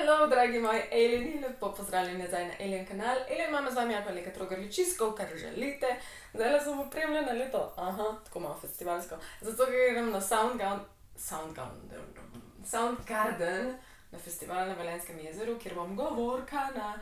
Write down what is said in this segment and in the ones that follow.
Hello, dragi moji alieni, lepo pozdravljeni nazaj na Alien kanal. Alien mama z vami ali pa Leka Trogarličisko, kar želite. Zdaj sem opremljena leto, tako malo festivalsko. Zato grem na Soundgarden, na festival na Velenjskem jezeru, kjer bom govorka na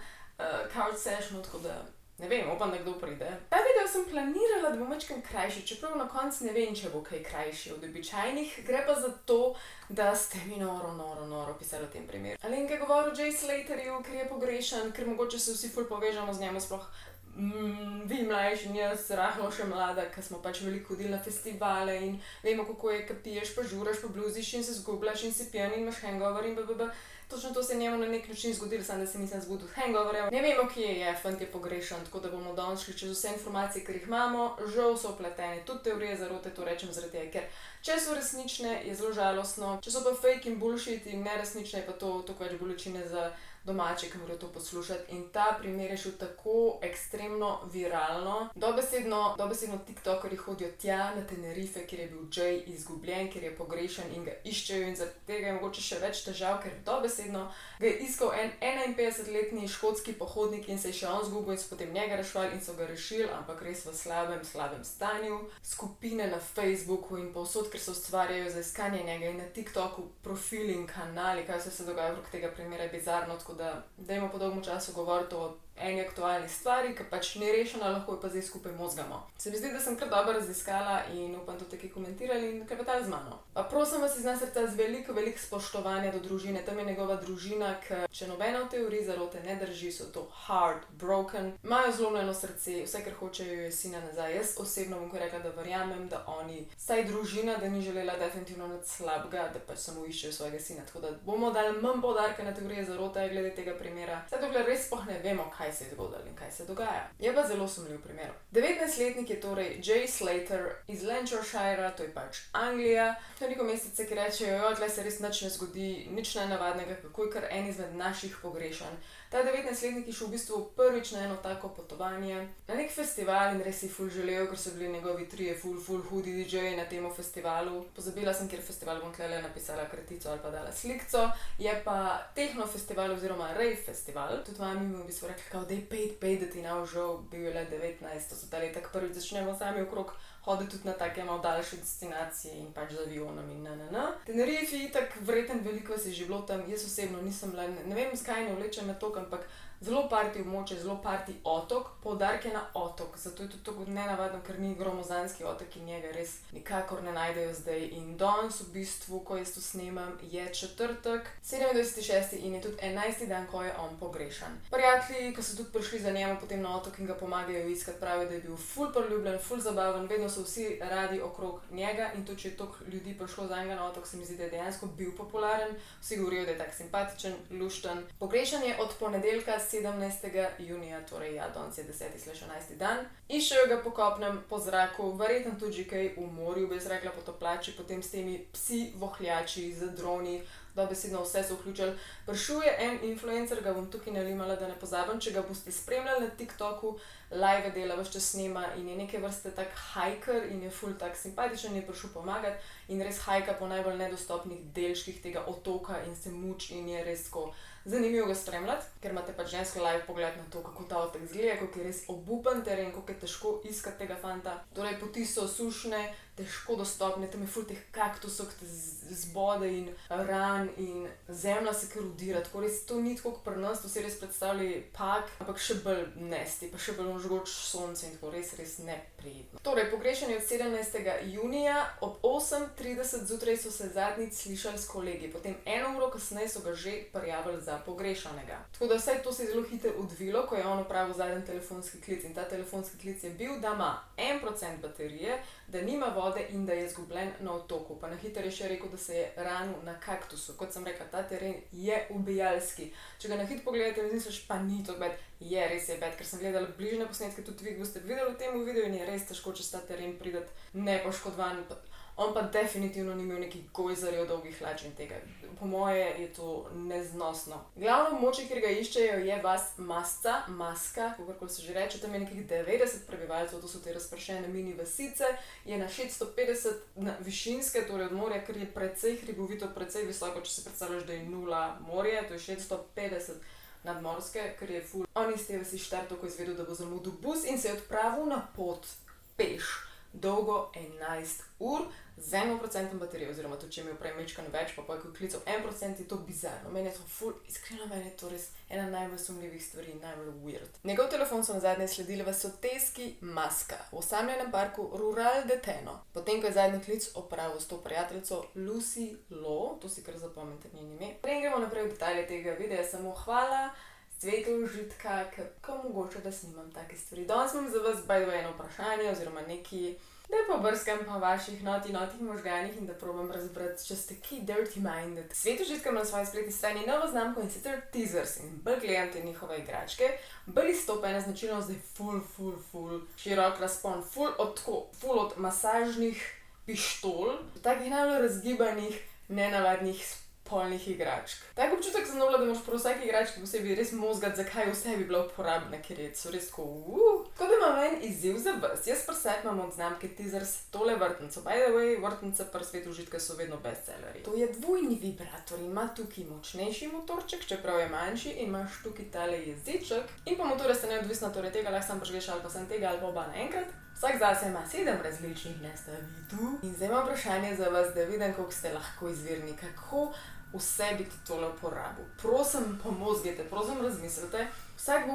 couch sessionu, tako da ne vem, upam, da kdo pride. Ta video sem planirala, da bo majčkeno krajši, čeprav na koncu ne vem, če bo kaj krajši od običajnih. Gre pa za to, da ste mi noro pisali v tem primeru. Alenka je govoril o Jay Slaterju, ker je pogrešan, ker mogoče se vsi ful povežemo z njim, sploh vi mlajši in jaz, rahlo še mlada, ker smo pač veliko hodili na festivale in vemo, kako je, kad piješ, pa žuraš, pa bluziš in se zgubljaš in si pijan in imaš hangover in blablabla. Točno to se je njemu na nek način zgodilo, samo da se nisem zbudil hangoverjev. Ne vemo, kje je, fant je pogrešan, tako da bomo danes šli čez vse informacije, ker jih imamo. Žal so opletene, tudi teorije zarote, to rečem zaradi tega, ker če so resnične, je zelo žalostno, če so pa fake in bullshit in neresnične, je pa to toliko več bolečine za domače, ki morajo to poslušati. In ta primer je šel tako ekstremno viralno. Dobesedno tiktokerji hodijo tja na Tenerife, kjer je bil Jay izgubljen, kjer je pogrešan in ga iščejo in zaradi tega je mogoče še več težav, ker dobesedno ga je iskal en 51-letni škotski pohodnik in se je še on zgubil in so potem njega reševali in so ga rešili, ampak res v slabem stanju. Skupine na Facebooku in povsod, ker se ustvarjajo za iskanje njega in na TikToku profili in kanali, kaj se dogaja okrog tega primera, je bizarno, tako da dajmo po dolgem času govoriti o eni aktualni stvari, ki pač ni rešena, lahko jo pa zdaj skupaj mozgamo. Se mi zdi, da sem kar dobro raziskala in upam tudi taki komentirali in klepetali z mano. Pa prosim vas iz nas srca z veliko spoštovanja do družine. Tam je njegova družina, ki če nobena od teorij zarote ne drži, so to heartbroken. Imajo zlomljeno srce, vse kar hočejo je sina nazaj. Jaz osebno bom rekla, da verjamem, da oni, saj družina, da ni želela definitivno nič slabega, da pač samo iščejo svojega sina. Tako da bomo dali manj poudarka na teorije zarote glede tega primera. Saj dokler res sploh ne vemo, kaj se je zgodilo in kaj se dogaja. Je pa zelo sumljiv primer. 19-letnik je torej Jay Slater iz Lancashira, to je pač Anglija. To je neko mestece, ki rečejo, tle se res nič ne zgodi, nič nenavadnega, kako je kar en izmed naših pogrešan. Ta 19-letnik je šel v bistvu prvič na eno tako potovanje, na nek festival in res si ful želel, ker so bili njegovi trije ful hudi DJ na temu festivalu. Pozabila sem, kjer festival bom tlele napisala kratico ali pa dala slikco. Je pa techno festival oziroma rave festival. Tudi mami mi v bistvu rekla, kao dej pejt, da ti nav žal, bil je le 19, to so ta leta, ko prvič začnemo sami okrog hoditi tudi na take malo daljše destinacije in pač z avionom in Tenerife je itak vreten, veliko se je že bilo tam, jaz osebno nisem bila, ne vem zakaj ne vleče me to, ampak zelo party območje, zelo party otok, poudarek je na otok, zato je tudi tako nenavadno, ker ni gromozanski otok in njega res nikakor ne najdejo zdaj. In danes v bistvu, ko jaz to snemam, je četrtek, 27.6. in je tudi 11. dan, ko je on pogrešan. Prijatelji, ko so tudi prišli za njemu potem na otok in ga pomagajo iskati, pravijo, da je bil ful priljubljen, ful zabaven, vedno so vsi radi okrog njega in tudi če je toliko ljudi prišlo za njega na otok, se mi zdi, da je dejansko bil popularen. Vsi govorijo, da je tak simpatičen, lušten. Pogrešan je od ponedeljka 17. junija, torej ja, danes je 10./11. dan. Iščejo ga po kopnem, po zraku, verjetno tudi kaj v morju, bi jaz rekla potoplači, potem s temi psi vohljači, z droni, dobesedno vse so vključili. Prišel je en influencer, ga bom tukaj nalimala, da ne pozabim, če ga boste spremljali na TikToku, live dela, ves čas snema in je neke vrste tak hiker in je ful tak simpatičen, je prišel pomagati in res hajka po najbolj nedostopnih delčkih tega otoka in se muči in je res tako zanimivo ga spremljati, ker imate pač žensko live pogled na to, kako ta otok izgleda, kako je res obupen teren, kako je težko iskati tega fanta. Torej poti so sušne, težko dostopne, tam je ful teh kaktusov, ki te zbode in ran in zemlja se kar udira, tako res to ni tako kot pri nas, to si res predstavljali park, ampak še bolj nesti, pa še bolj žgoč sonce in tako res neprijetno. Torej, pogrešan je od 17. junija, ob 8:30 zjutraj so se zadnjič slišali s kolegi, potem 1 uro kasneje so ga že prijavili za pogrešanega. Tako da vse to se je zelo hitro odvilo, ko je on opravil zadnji telefonski klic in ta telefonski klic je bil, da ima 1% baterije, da nima vode in da je izgubljen na otoku. Pa na hitro je še rekel, da se je ranil na kaktusu. Kot sem rekla, ta teren je ubijalski. Če ga na hitro pogledate, mi misliš, pa ni to bed. Je, res je bed, ker sem gledala bližnje posnetke, tudi vi boste videli v tem videu in je res težko čez ta teren prideti nepoškodovan. On pa definitivno ni imel nekih gojzarjev dolgih hlač in tega. Po moje je to neznosno. Glavno območje, kjer ga iščejo, je vas Maska, kakorkoli se že reče, tam je nekih 90 prebivalcev, to so te razpršene mini vasice, je na 650 višinske, torej od morja, ker je precej hribovito, precej visoko, če si predstavljaš, da je 0 morje, to je 650 nadmorske, ker je ful. On iz te vasi štartal, ko je izvedel, da bo zamudil bus in se je odpravil na pot peš. Dolgo 11 ur z 1% baterije, oziroma to, če je imel prej mečkano več, pa ko je klical 1%, je to bizarno. Meni je to ful, iskreno meni je to res ena najbolj sumljivih stvari, najbolj weird. Njegov telefon so nazadnje sledili v soteski Maska, v osamljenem parku Rural de Teno. Potem, ko je zadnji klic opravil s to prijateljico Lucy Lo, to si kar zapomnite njen ime. Preden gremo naprej v detalje tega videa, samo hvala, cvetu užitka, kako mogoče, da snimam take stvari. Danes imam za vas eno vprašanje oziroma neki, da pobrskam po vaših notih možganih in da probam razbrati, če ste ki dirty-minded. Cvet užitka ima na svoji spletni strani novo znamko in sicer Teasers in bolj gledam te njihove igračke, bolj izstopa ena značilnost, da je ful širok razpon, ful od masažnih pištol, takih najbolj razgibanih, nenavadnih polnih igračk. Tak občutek sem dobila, da moraš pri vsaki igrački posebej res mozgati, zakaj vse bi bila uporabna, ker so res Tako da imam en izziv za vas. Jaz pri sebi imam od znamke Teasers tole vrtnico. By the way, vrtnice pri svetu užitka so vedno bestsellerji. To je dvojni vibrator in ima tukaj močnejši motorček, čeprav je manjši, in imaš tukaj tale jeziček. In pa motorja sta neodvisna, torej tega lahko sam prižgeš ali pa sem tega ali pa oba naenkrat. Vsak zase ima 7 različnih nastavitev. In zdaj imam vprašanje za vas, da vidim, koliko ste lahko izvirni, kako vse bi ti tole uporabil. Prosim, pomozgajte, prosim, razmislite. Vsak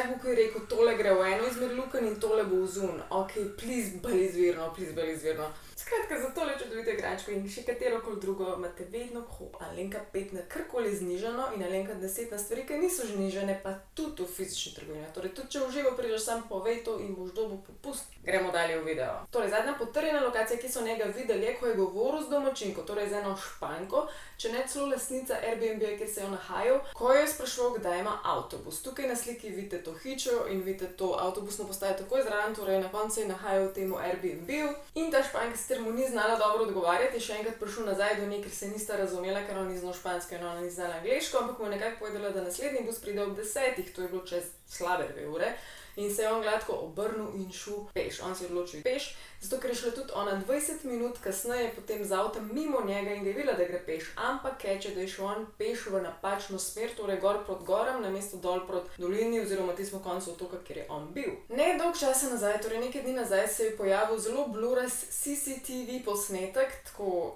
bo kaj rekel, tole gre v eno izmed lukenj in tole bo v zun. Ok, please, bolj izvirno. Skratka, za tole čudovito igračko in še katerokoli drugo imate vedno Alenka 5 na karkoli znižano in Alenka 10 na stvari, ki niso znižane, pa tudi v fizični trgovini. Torej, tudi če v živo prideš, sam povej to in boš dobil popust. Gremo dalje v video. Torej, zadnja potrjena lokacija, ki so njega videli, je, ko je govoril z domačinko, torej z eno Španko, če ne celo lastnica Airbnb, kjer se je nahajal, ko jo je spraševal, kdaj ima avtobus. Tukaj na sliki vidite to hišo in vidite to avtobusno postajo takoj zraven, torej na koncu je nahajal v temu Airbnb-u in ta Španka sicer mu ni znala dobro odgovarjati, še enkrat prišel nazaj do nje, ker se nista razumela, ker on ni znal špansko in ona ni znala angleško, ampak mu je nekako povedala, da naslednji bus pride ob 10, to je bilo čez slabe 2 ure. In se je on gladko obrnil in šel peš. On se je odločil peš, zato ker je šla tudi ona 20 minut kasneje potem z avtom mimo njega in ga je videla, da gre peš, ampak keče, da je šel on peš v napačno smer, torej gor proti goram, namesto dol proti dolini oziroma tismo koncu otoka, kjer je on bil. Ne dolgo časa nazaj, torej nekaj dni nazaj, se je pojavil zelo blurast CCTV posnetek,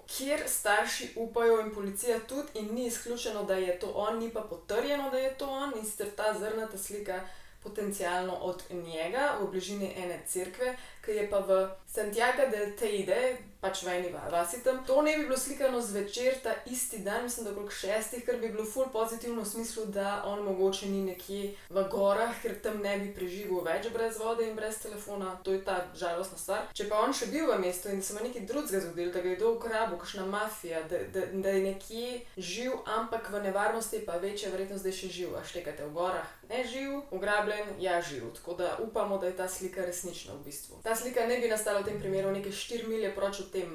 kjer starši upajo in policija tudi in ni izključeno, da je to on, ni pa potrjeno, da je to on in sicer ta zrnata slika potencialno od njega v bližini ene cerkve, ki je pa v Santiago del Teide, pač v eni vasi tam. To ne bi bilo slikano zvečer ta isti dan, mislim, da okrog 6, kar bi bilo ful pozitivno v smislu, da on mogoče ni nekje v gorah, ker tam ne bi preživel več brez vode in brez telefona. To je ta žalostna stvar. Če pa on še bil v mestu in da se mu nekaj drugega zgodilo, da ga je kdo ukrabil, kakšna mafija, da je nekje živ, ampak v nevarnosti, pa večja verjetnost, da je še živ. A štekate v gorah? Ne živ, ugrabljen, ja živ. Tako da upamo, da je ta slika resnična v bistvu. Ta slika ne bi nastala v tem primeru nekaj 4 milje proč od te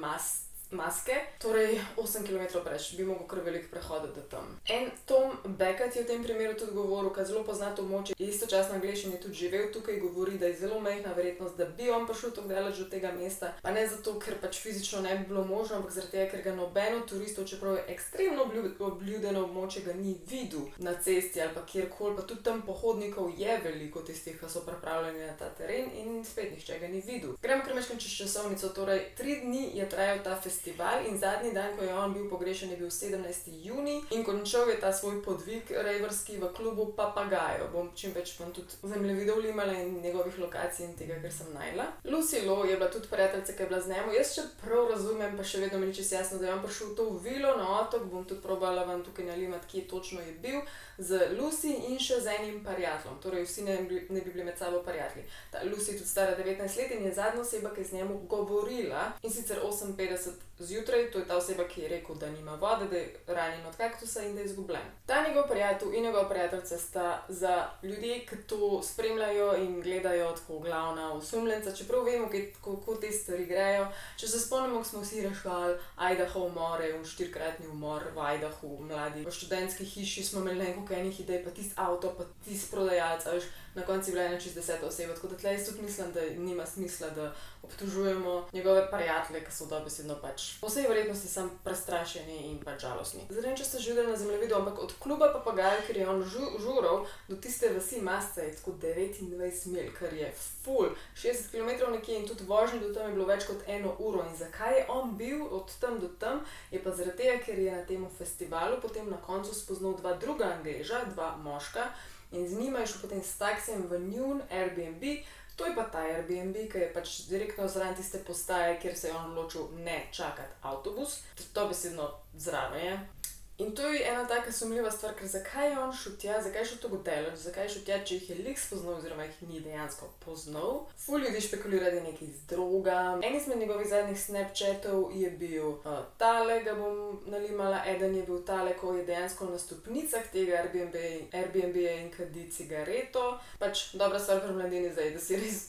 Maske, torej 8 km preč, bi mogel kar veliko prehoditi do tam. En Tom Beckett je v tem primeru tudi govoril, ker zelo pozna to območje, istočasno angleščini je tudi živel tukaj, govori, da je zelo majhna verjetnost, da bi on prišel tako daleč do tega mesta, pa ne zato, ker pač fizično ne bi bilo možno, ampak zaradi tega, ker ga noben od turistov, čeprav je ekstremno obljudeno območje, ga ni videl na cesti ali pa kjerkoli, pa tudi tam pohodnikov je veliko tistih, ki so pripravljeni na ta teren in spet nihče ga ni videl. Gremo kar mečkam čez časovnico, torej 3 dni je trajal ta festival in zadnji dan, ko je on bil pogrešen, je bil 17. junij in končal je ta svoj podvig rejverski v klubu Papagajo. Bom čim več tudi zemljevidov limala in njegovih lokacij in tega, ker sem najla. Lucy Lo je bila tudi prijateljica, ki je bila z njemu. Jaz še prav razumem, pa še vedno mi ni čisto jasno, da je on prišel v to vilo na otok, bom tudi probala vam tukaj nalimati, kje točno je bil, z Lucy in še z enim prijateljem. Torej vsi ne bi bili med sabo prijatelji. Ta Lucy je tudi stara 19 let in je zadnja oseba, ki je z njemu govorila, in sicer 58 zjutraj, to je ta oseba, ki je rekel, da nima vode, da je ranjen od kaktusa in da je izgubljen. Ta njegov prijatelj in njegov prijateljica sta za ljudi, ki to spremljajo in gledajo tako glavna osumljenca, čeprav vemo, kako te stvari grejo. Če se spomnimo, ko smo vsi rešvali Idaho umore, 4-kratni umor v Idahu, mladi. V študentski hiši smo imeli nekaj enih idej, pa tisti avto, pa tisti prodajalec, veš, na koncu je bila ena čisto 10 oseba. Tako da tle jaz tudi mislim, da nima smisla, da obtožujemo njegove prijatelje, ki so dobesedno pač po vsej verjetnosti sam prestrašeni in pač žalostni. Zdaj, če ste že videli na zemljevidu, ampak od kluba Papagaja, ker je on žural, do tiste vasi Masca je tako 29 mil, kar je ful, 60 km nekje in tudi vožnje do tam je bilo več kot 1 uro. In zakaj je on bil od tam do tam, je pa zaradi tega, ker je na tem festivalu potem na koncu spoznal 2 druga Angleža, 2 moška, in z njima je šel potem s taksijem v njun Airbnb. To je pa ta Airbnb, ki je pač direktno zraven tiste postaje, kjer se je on odločil ne čakati avtobus. To besedno zraven je. In to je ena taka sumljiva stvar, ker zakaj je on šel tja, zakaj je šel tako daleč, zakaj je šel tja, če jih je lik spoznal oziroma jih ni dejansko poznal. Ful ljudi špekulira, da je nekaj z drogami. En izmed njegovih zadnjih Snapchatov je bil tale, ga bom nalimala, eden je bil tale, ko je dejansko na stopnicah tega Airbnb-ja in kadi cigareto. Pač dobra stvar pri mladini zdaj, da si res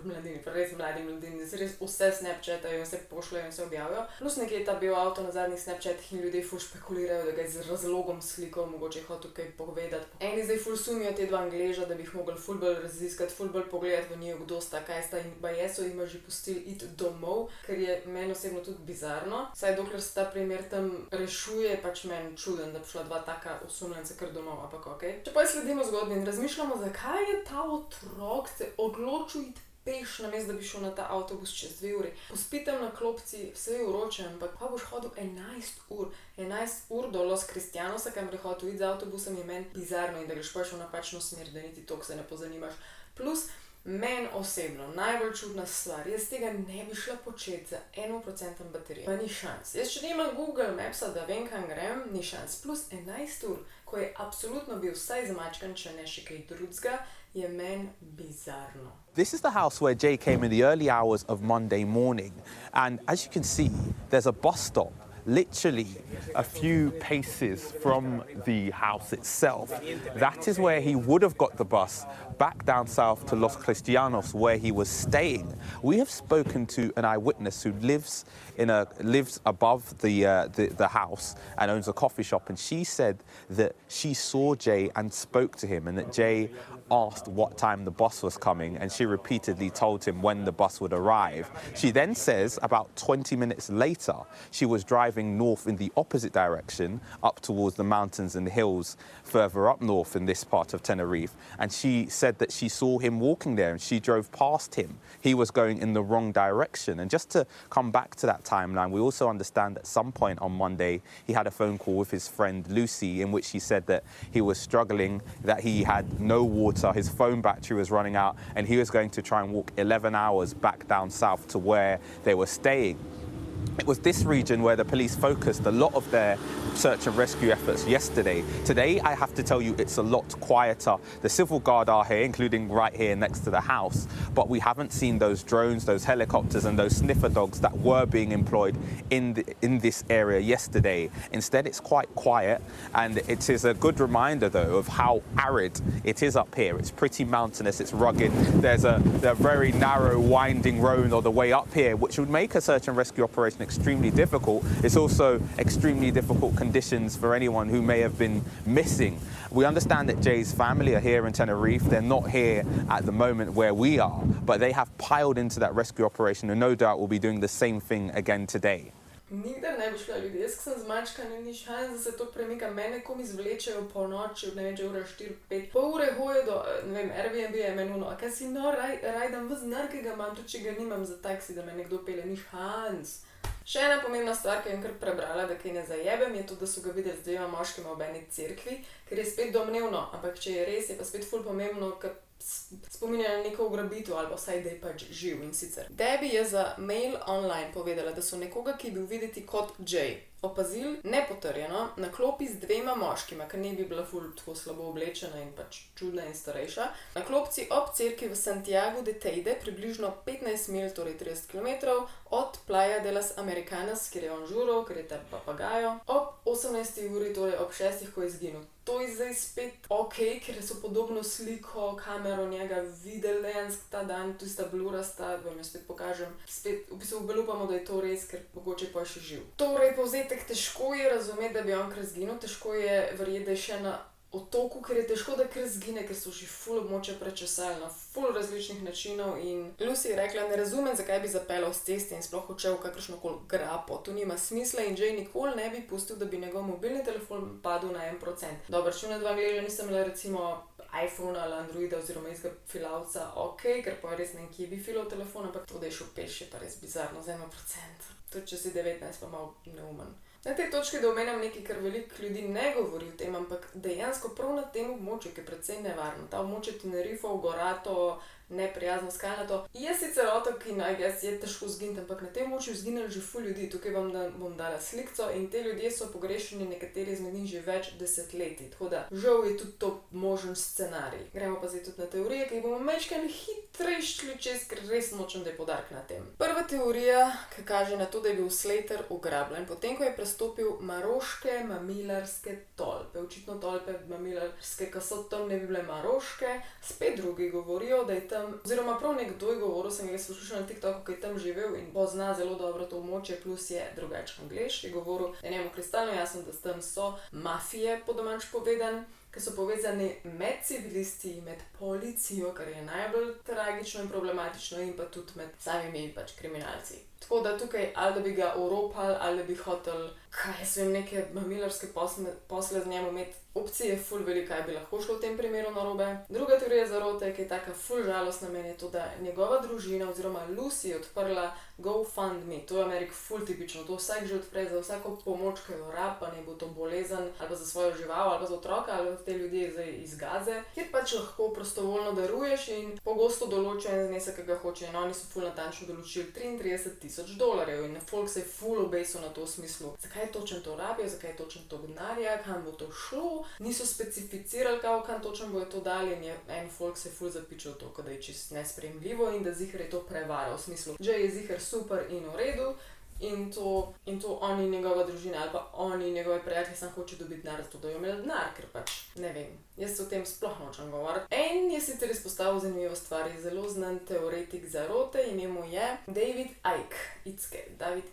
mladi mladini, da se res vse snapchatajo in vse pošljajo in se objavijo. Plus nekje je ta bil avto na zadnjih snapchatih in ljudje ful špekulirajo, da ga je z razlogom slikal, mogoče je hotel kaj povedati. Eni zdaj ful sumijo te 2 Angleža, da bi jih mogli ful bolj raziskati, ful bolj pogledati v njiju, kdo sta, kaj sta, in baje so jima že pustili iti domov, ker je meni osebno tudi bizarno. Saj dokler se ta primer tam rešuje, pač meni čuden, da bi šla 2 taka osumljenca kar domov, ampak okej. Če pa sledimo zgodbi in razmišljamo, zakaj je ta otrok se odločil peš, namesto da bi šel na ta avtobus čez 2 uri. Pospitem na klopci, vse je vroče, ampak pa boš hodil 11 ur. 11 ur do Los Cristianosa, kamor je hotel iti z avtobusom, je meni bizarno in da greš pa še v napačno smer, da niti toliko se ne pozanimaš. Plus, meni osebno najbolj čudna stvar, jaz tega ne bi šla početi za 1% baterije. Pa ni šans. Jaz če nimam Google Mapsa, da vem, kam grem, ni šans. Plus 11 ur, ko je absolutno bil vsaj zamačkan, če ne še kaj drugega, je meni bizarno. This is the house where Jay came in the early hours of Monday morning. And as you can see, there's a bus stop literally a few paces from the house itself. That is where he would have got the bus back down south to Los Cristianos, where he was staying. We have spoken to an eyewitness who lives above the house and owns a coffee shop, and she said that she saw Jay and spoke to him, and that Jay asked what time the bus was coming, and she repeatedly told him when the bus would arrive. She then says about 20 minutes later, she was driving north in the opposite direction, up towards the mountains and hills further up north in this part of Tenerife, and she said that she saw him walking there and she drove past him. He was going in the wrong direction. And just to come back to that timeline, we also understand at some point on Monday, he had a phone call with his friend Lucy, in which he said that he was struggling, that he had no water, his phone battery was running out, and he was going to try and walk 11 hours back down south to where they were staying. It was this region where the police focused a lot of their search and rescue efforts yesterday. Today, I have to tell you, it's a lot quieter. The civil guard are here, including right here next to the house, but we haven't seen those drones, those helicopters and those sniffer dogs that were being employed in this area yesterday. Instead, it's quite quiet, and it is a good reminder, though, of how arid it is up here. It's pretty mountainous, it's rugged. There's a very narrow, winding road on the way up here, which would make a search and rescue operation extremely difficult. It's also extremely difficult conditions for anyone who may have been missing. We understand that Jay's family are here in Tenerife. They're not here at the moment where we are, but they have piled into that rescue operation and no doubt will be doing the same thing again today. Nikdar ne bi šla ljudi, jaz sem zmačkana, ni šans, da se to premika. Mene kom izvlečejo po noči, ne vem, če ura 4-5, pol ure hoje do, ne vem, Airbnb je meni a kaj si rajdam v znar, ki ga imam, tudi če ga nimam za taksi, da me nekdo pele, ni šans. Še ena pomembna stvar, kijem kar prebrala, da kaj ne zajebem, je to, da so ga videli z 2 moškima v eni cerkvi, ker je spet domnevno, ampak če je res, je pa spet ful pomembno, ker spominja na neko ugrabitev ali pa vsaj, da je pač živ. In sicer Debbie je za Mail Online povedala, da so nekoga, ki je bil videti kot Jay, opazili nepotrjeno na klopi z dvema moškima, ker ne bi bila ful tako slabo oblečena in pač čudna in starejša. Na klopci ob cerkvi v Santiago de Teide, približno 15 mil, torej 30 km, od Playa de las Americanas, kjer je on žural, ker je tam papagajo, ob 18. uri, torej ob 6. ko je izginil. To je zdaj spet ok, ker so podobno sliko, kamero njega videli dejansko ta dan, tista blurasta, vam jo spet pokažem. Spet v bistvu upamo, da je to res, ker mogoče pa je še živ. Torej, povzetek, težko je razumeti, da bi on kar zginil, težko je verjeti, da je še na otoku, ker je težko, da kar zgine, ker so že ful območja prečesali na ful različnih načinov in Lucy je rekla, ne razumem, zakaj bi zapeljal s ceste in sploh odšel v kakršnokoli grapo, to nima smisla in Jay nikoli ne bi pustil, da bi njegov mobilni telefon padel na 1%. Dobro, če na dva gledala nisem imela recimo iPhone ali Androida oziroma izga filavca, ok, ker pa res ne vem, kje bi filal telefon, ampak to, da je šel peš, je pa res bizarno z 1%. Tudi če si 19, pa malo neumen. Na tej točki, da omenjam nekaj, kar veliko ljudi ne govori o tem, ampak dejansko prav na tem območju, ki je precej nevarno, ta območje Tenerifov, gorato, neprijazno, skalnato, je sicer otok in je težko zginiti, ampak na tem območju zginili že ful ljudi, tukaj vam bom dala slikco in te ljudje so pogrešeni nekateri izmed njih že več desetletij, tako da žal je tudi to možen scenarij. Gremo pa zdaj tudi na teorije, ki jih bomo mečkali hitrejšli čez, ker res nočem, da je poudarek na tem. Prva teorija, ki kaže na to, da je bil Slater ugrabljen, potem ko je prestopil Maroške mamilarske tolpe. Očitno tolpe mamilarske, ki so tam, ne bi bile Maroške. Spet drugi govorijo, da je tam, oziroma prav nekdo je govoril, sem ga poslušal na TikToku, ki je tam živel in pozna zelo dobro to območje, plus je drugačen Angleš, je govoril, da je njemu kristalno jasno, da tam so mafije, po domač povedan, ki so povezani med civilisti, med policijo, kar je najbolj tragično in problematično, in pa tudi med samimi pač kriminalci. Tako da tukaj ali da bi ga oropali, ali da bi hotel, kaj jaz vem, neke mamilarske posle z njemu imeti. Opcije ful veliko, kaj bi lahko šlo v tem primeru narobe. Druga teorija zarote, ki je taka ful žalostna meni, je to, da njegova družina oziroma Lucy je odprla GoFundMe. To je v Ameriki ful tipično, to vsak že odpre za vsako pomoč, ki jo raba, ne bo to bolezen, ali pa za svojo žival, ali pa za otroka, ali te ljudje iz Gaze, kjer pač lahko prostovoljno daruješ in pogosto določijo en znesek, ki ga hoče. In oni so ful natančno določili $33,000 in folk se je ful obesil na to v smislu, zakaj točno to rabijo, zakaj točno to denarja, kam bo to šlo. Niso specificirali, kam točno bojo to dali in je en folk se ful zapičal to, da je čist nesprejemljivo in da zihar je to prevara, v smislu, že je zihar super in v redu in to oni in njegova družina ali pa oni in njegove prijatelji samo hoče dobiti denar, zato da jo imeli denar, ker pač ne vem, jaz se o tem sploh nočem govoriti. En je sicer izpostavil zanimivo stvar, je zelo znan teoretik zarote, ime mu je David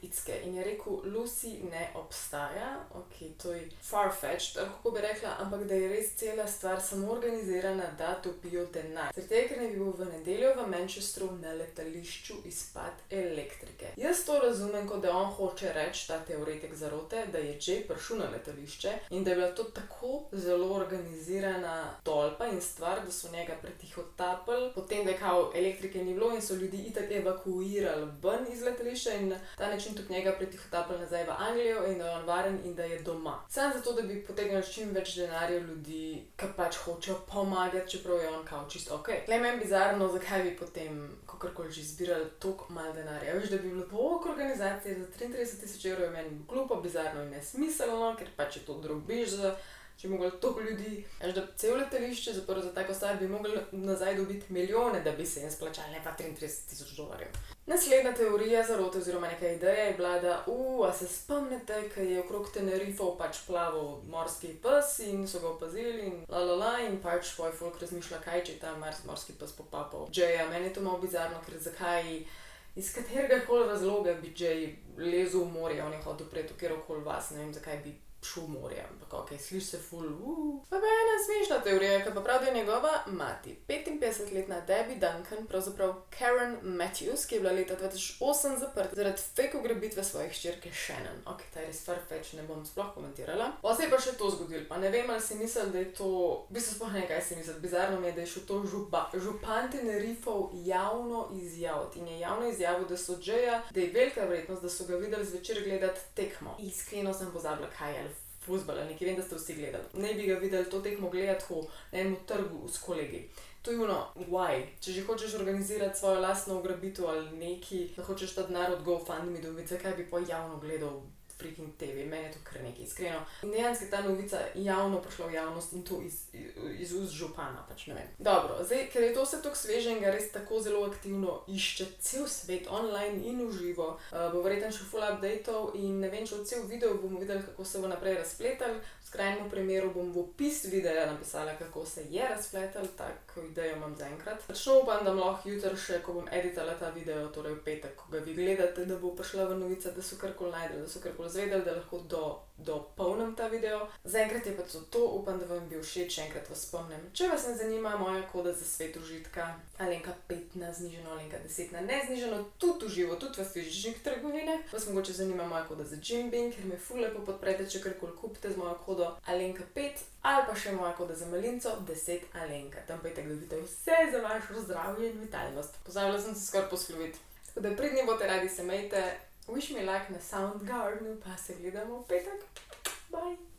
Icke in je rekel, Lucy ne obstaja, ok, to je far-fetched, kako bi rekla, ampak da je res cela stvar samo organizirana, da topijo denar. Zaradi tega, ker ne bi bil v nedeljo v Manchesteru na letališču izpad elektrike. Jaz to razumem, kot da on hoče reči, ta teoretik zarote, da je Jay prišel na letališče in da je bila to tako zelo organizirana tolpa in stvar, da so njega pretihotapili, potem da je kao elektrike ni bilo in so ljudi itak evakuirali ven iz letališča in na ta način tudi njega pretihotapili nazaj v Anglijo in da je on varen in da je doma. Samo zato, da bi potegnili čim več denarja ljudi, ki pač hočejo pomagati, čeprav je on kao čisto ok. Tle meni bizarno, zakaj bi potem kakorkoli že zbirali toliko malo denarja. Veš, da bi bilo toliko organizacije za €33,000 je meni glupo, bizarno in nesmiselno, ker pač je to drobiž za, če bi mogli toliko ljudi, veš, da cel letališče zaprlo za tako stvar, bi mogli nazaj dobiti milijone, da bi se jim splačali, ne pa $33,000. Naslednja teorija zarote oziroma neka ideja je bila, da a se spomnite, ko je okrog Tenerifov pač plaval morski pes in so ga opazili in in pač tvoj folk razmišlja, kaj če ta morski pes popapal Jaya. Meni je to malo bizarno, ker zakaj, iz katerega koli razloga bi Jay lezel v morje, on je hotel preti v kjerokoli vas, ne vem, zakaj bi šel v morje, ampak ok, sliši se ful, Pa je ena smešna teorija, ki pa pravi, da je njegova mati, 55-letna Debbie Duncan, pravzaprav Karen Matthews, ki je bila leta 2008 zaprta zaradi fake ugrabitve svojih hčerke Shannon. Ok, ta je res far-fetch, ne bom sploh komentirala. Pa se je pa še to zgodilo, pa ne vem, ali si mislil, da je to, v bistvu sploh ne, kaj si mislil, bizarno mi je, da je šel to župan Tenerifov javno izjaviti in je javno izjavil, da so Jaya, da je velika verjetnost, da so ga videli zvečer gledati tekmo. Iskreno sem pozabila, kaj je fuzbala, nekaj vem, da ste vsi gledali. Ne bi ga videli to tekmo gledati tako na enem trgu s kolegi. To je why? Če že hočeš organizirati svojo lastno ugrabitev ali neki, da hočeš ta denar od GoFundMe dobiti, zakaj bi pa javno gledal freaking TV, meni je to kar nekaj iskreno. In dejansko je ta novica javno prišla v javnost in to iz ust župana, pač ne vem. Dobro, zdaj, ker je to vse tako sveže in ga res tako zelo aktivno išče cel svet, online in v živo, bo verjetno še full updateov in ne vem, če v cel video bomo videli, kako se bo naprej razpletal. V skrajnem primeru bom v opis videa napisala, kako se je razpletal, tako idejo imam zaenkrat. Točno upam, da lahko jutri še, ko bom editala ta video, torej v petek, ko ga vi gledate, da bo prišla v novica, da so karkoli najdeli, da so karkoli zvedeli, da lahko dopolnim ta video. Zaenkrat je pa to, upam, da vam bi všeč, še enkrat vas spomnim. Če vas ne zanima moja koda za svet užitka, Alenka 5 na znižano, Alenka 10 na neznižano, tudi v živo, tudi v fizičnih trgovinah, vas mogoče zanima moja koda za Jimbing, ker me ful lepo podprete, če karkoli kupite z mojo kodo Alenka 5, ali pa še moja koda za malinco 10 Alenka. Tam pa itak dobite vse za vašo zdravje in vitalnost. Pozabila sem se skoraj posloviti. Tako da pridni bote, radi se imejte. Wish me luck na Soundgarden, pa se gledamo v petek. Bye!